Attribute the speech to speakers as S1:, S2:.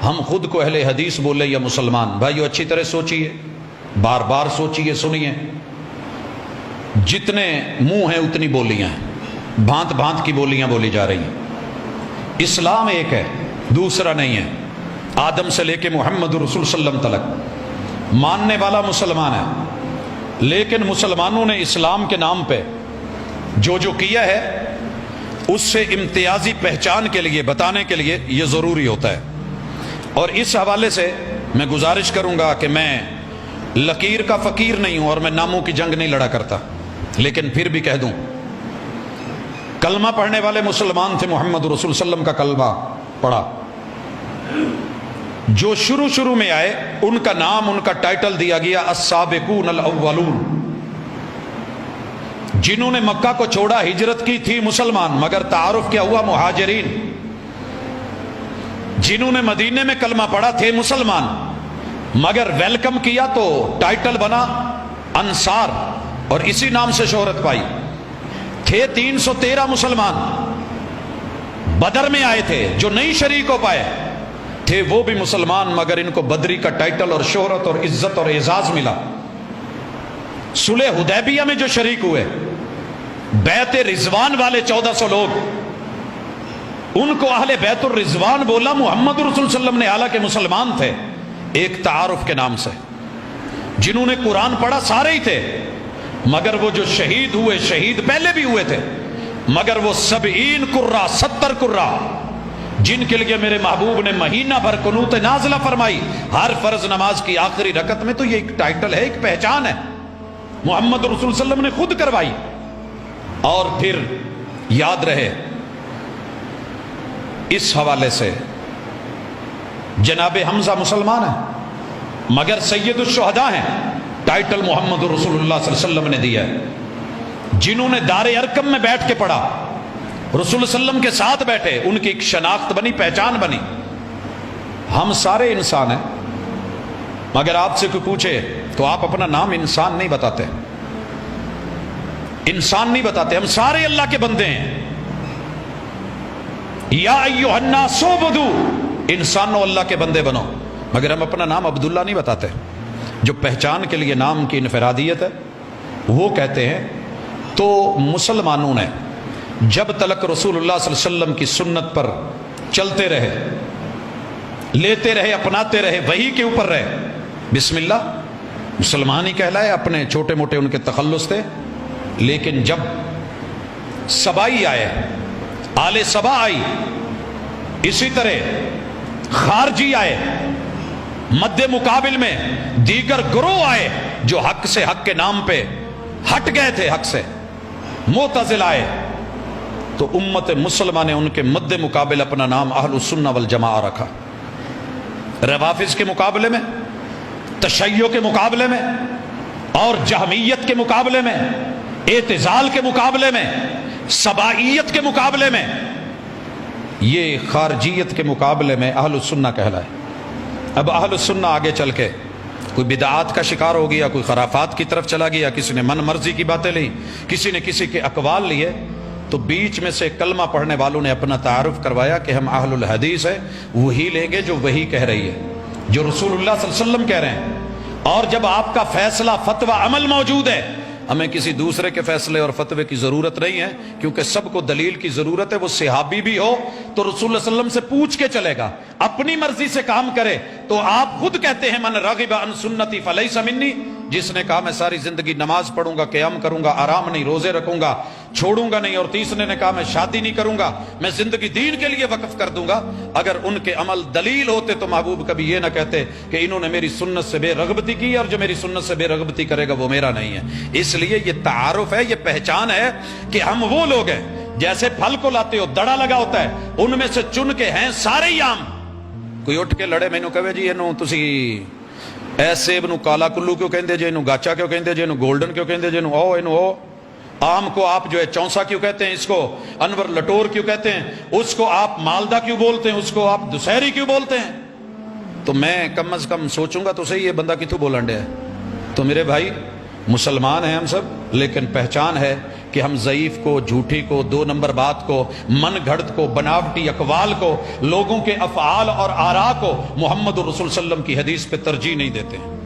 S1: ہم خود کو اہل حدیث بولے یا مسلمان؟ بھائیو اچھی طرح سوچئے، بار بار سوچئے، سنیے۔ جتنے منہ ہیں اتنی بولیاں ہیں، بھانت بھانت کی بولیاں بولی جا رہی ہیں۔ اسلام ایک ہے، دوسرا نہیں ہے۔ آدم سے لے کے محمد رسول صلی اللہ علیہ وسلم تک ماننے والا مسلمان ہے، لیکن مسلمانوں نے اسلام کے نام پہ جو جو کیا ہے اس سے امتیازی پہچان کے لیے بتانے کے لیے یہ ضروری ہوتا ہے۔ اور اس حوالے سے میں گزارش کروں گا کہ میں لکیر کا فقیر نہیں ہوں اور میں ناموں کی جنگ نہیں لڑا کرتا، لیکن پھر بھی کہہ دوں، کلمہ پڑھنے والے مسلمان تھے، محمد رسول صلی اللہ علیہ وسلم کا کلمہ پڑھا۔ جو شروع میں آئے ان کا نام، ان کا ٹائٹل دیا گیا السابقون الاولون۔ جنہوں نے مکہ کو چھوڑا، ہجرت کی تھی مسلمان، مگر تعارف کیا ہوا مہاجرین۔ جنہوں نے مدینے میں کلمہ پڑھا تھے مسلمان، مگر ویلکم کیا تو ٹائٹل بنا انصار، اور اسی نام سے شہرت پائی۔ تھے 313 مسلمان، بدر میں آئے تھے، جو نہیں شریک ہو پائے تھے وہ بھی مسلمان، مگر ان کو بدری کا ٹائٹل اور شہرت اور عزت اور اعزاز ملا۔ صلح حدیبیہ میں جو شریک ہوئے، بیعت رضوان والے 1400 لوگ، ان کو اہل بیت الرضوان بولا محمد رسول صلی اللہ علیہ وسلم نے، حالانکہ مسلمان تھے، ایک تعارف کے نام سے۔ جنہوں نے قرآن پڑھا سارے ہی تھے، مگر وہ جو شہید ہوئے، شہید پہلے بھی ہوئے تھے، مگر وہ 70 قرہ، 70 قرہ، جن کے لیے میرے محبوب نے مہینہ بھر قنوت نازلہ فرمائی ہر فرض نماز کی آخری رکعت میں، تو یہ ایک ٹائٹل ہے، ایک پہچان ہے، محمد رسول صلی اللہ علیہ وسلم نے خود کروائی۔ اور پھر یاد رہے اس حوالے سے، جناب حمزہ مسلمان ہیں مگر سید الشہداء ہیں، ٹائٹل محمد رسول اللہ صلی اللہ علیہ وسلم نے دیا ہے۔ جنہوں نے دار ارقم میں بیٹھ کے پڑھا، رسول اللہ صلی اللہ علیہ وسلم کے ساتھ بیٹھے، ان کی ایک شناخت بنی، پہچان بنی۔ ہم سارے انسان ہیں، مگر آپ سے کوئی پوچھے تو آپ اپنا نام انسان نہیں بتاتے، انسان نہیں بتاتے، ہم سارے اللہ کے بندے ہیں۔ یا ایھا الناس اعبدوا، انسانوں اللہ کے بندے بنو، مگر ہم اپنا نام عبداللہ نہیں بتاتے۔ جو پہچان کے لیے نام کی انفرادیت ہے وہ کہتے ہیں۔ تو مسلمانوں نے جب تلک رسول اللہ صلی اللہ علیہ وسلم کی سنت پر چلتے رہے، لیتے رہے، اپناتے رہے، وہی کے اوپر رہے، بسم اللہ مسلمان ہی کہلائے، اپنے چھوٹے موٹے ان کے تخلص تھے۔ لیکن جب سبائی آئے، آل سبا آئی، اسی طرح خارجی آئے، مد مقابل میں دیگر گروہ آئے جو حق سے، حق کے نام پہ ہٹ گئے تھے، حق سے معتزلہ آئے، تو امت مسلمہ نے ان کے مد مقابل اپنا نام اہل السنہ والجماعہ رکھا۔ روافض کے مقابلے میں، تشیع کے مقابلے میں، اور جہمیت کے مقابلے میں، اعتزال کے مقابلے میں، سبائیت کے مقابلے میں، یہ خارجیت کے مقابلے میں اہل السنہ کہلائے۔ اب اہل السنہ آگے چل کے کوئی بدعات کا شکار ہو گیا، کوئی خرافات کی طرف چلا گیا، کسی نے من مرضی کی باتیں لی، کسی نے کسی کے اقوال لیے، تو بیچ میں سے کلمہ پڑھنے والوں نے اپنا تعارف کروایا کہ ہم اہل الحدیث ہیں، وہی لیں گے جو وہی کہہ رہی ہے، جو رسول اللہ صلی اللہ علیہ وسلم کہہ رہے ہیں۔ اور جب آپ کا فیصلہ، فتویٰ، عمل موجود ہے، ہمیں کسی دوسرے کے فیصلے اور فتوے کی ضرورت نہیں ہے، کیونکہ سب کو دلیل کی ضرورت ہے۔ وہ صحابی بھی ہو تو رسول اللہ صلی اللہ علیہ وسلم سے پوچھ کے چلے گا، اپنی مرضی سے کام کرے تو آپ خود کہتے ہیں من رغب عن سنتی فلیس منی، جس نے کہا میں ساری زندگی نماز پڑھوں گا، قیام کروں گا، آرام نہیں، روزے رکھوں گا، چھوڑوں گا نہیں، اور تیسرے نے کہا میں شادی نہیں کروں گا، میں زندگی دین کے لیے وقف کر دوں گا، اگر ان کے عمل دلیل ہوتے تو محبوب کبھی یہ نہ کہتے کہ انہوں نے میری سنت سے بے رغبتی کی، اور جو میری سنت سے بے رغبتی کرے گا وہ میرا نہیں ہے۔ اس لیے یہ تعارف ہے، یہ پہچان ہے کہ ہم وہ لوگ ہیں، جیسے پھل کو لاتے ہو دڑا لگا ہوتا ہے، ان میں سے چن کے ہیں سارے ہی آم۔ کوئی اٹھ کے لڑے مینوں کہے جی اینوں تسی اے سیب نو کالا کلو کیوں کہندے جے، اینوں گاچا کیوں کہندے جے، اینوں گولڈن کیوں کہندے جے، اینوں او، آم کو آپ جو ہے چونسا کیوں کہتے ہیں، اس کو انور لٹور کیوں کہتے ہیں، اس کو آپ مالدہ کیوں بولتے ہیں، اس کو آپ دسہری کیوں بولتے ہیں؟ تو میں کم از کم سوچوں گا تو صحیح یہ بندہ کتوں بولن ڈیا ہے۔ تو میرے بھائی مسلمان ہیں ہم سب، لیکن پہچان ہے کہ کہ ہم ضعیف کو، جھوٹی کو، دو نمبر بات کو، من گھڑت کو، بناوٹی اقوال کو، لوگوں کے افعال اور آراء کو محمد الرسول صلی اللہ علیہ وسلم کی حدیث پہ ترجیح نہیں دیتے ہیں۔